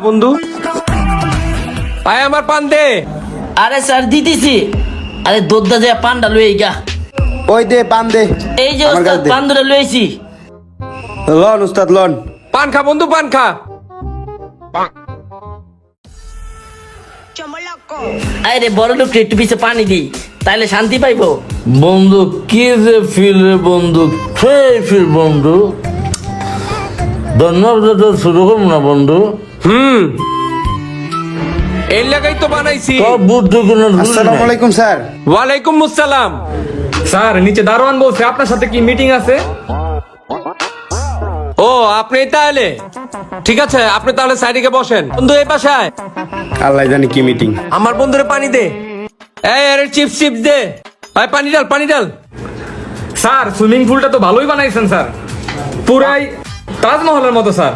বন্ধু আয় আমার পান দে। আরে স্যার দিতেছি। আরে দোদ্দা যে পানটা লই গা। ওই দে পান দে। এই যে আমার ওস্তাদ কাছে দে। পান ধরে লইছি। লন উস্তাদ লন। পান খা বন্ধু, পান খা। আরে বড় লোক একটু পিছে পানি দিই, তাইলে শান্তি পাইবো। বন্ধু কি যে ফিল রে বন্ধু, সেই ফিল বন্ধু। ধন্যবাদ শুরু করবো না বন্ধু। এর লাগাই তো বানাইছি। তোর বুদ্ধি কোনো আসসালামু আলাইকুম স্যার। ওয়ালাইকুম আসসালাম। স্যার নিচে দারোয়ান বলছে আপনার সাথে কি মিটিং আছে। ও আপনি তাহলে ঠিক আছে, আপনি তাহলে সাইডে বসেন। বন্ধু এই পাশে আয়। আল্লাহ জানি কি মিটিং। আমার বন্ধুরে পানি দে। এই আরে চিপস চিপস দে। আয় পানি ডাল, পানি ডাল। স্যার সুইমিং পুলটা তো ভালোই বানাইছেন স্যার, পুরাই তাজমহলের মতো স্যার।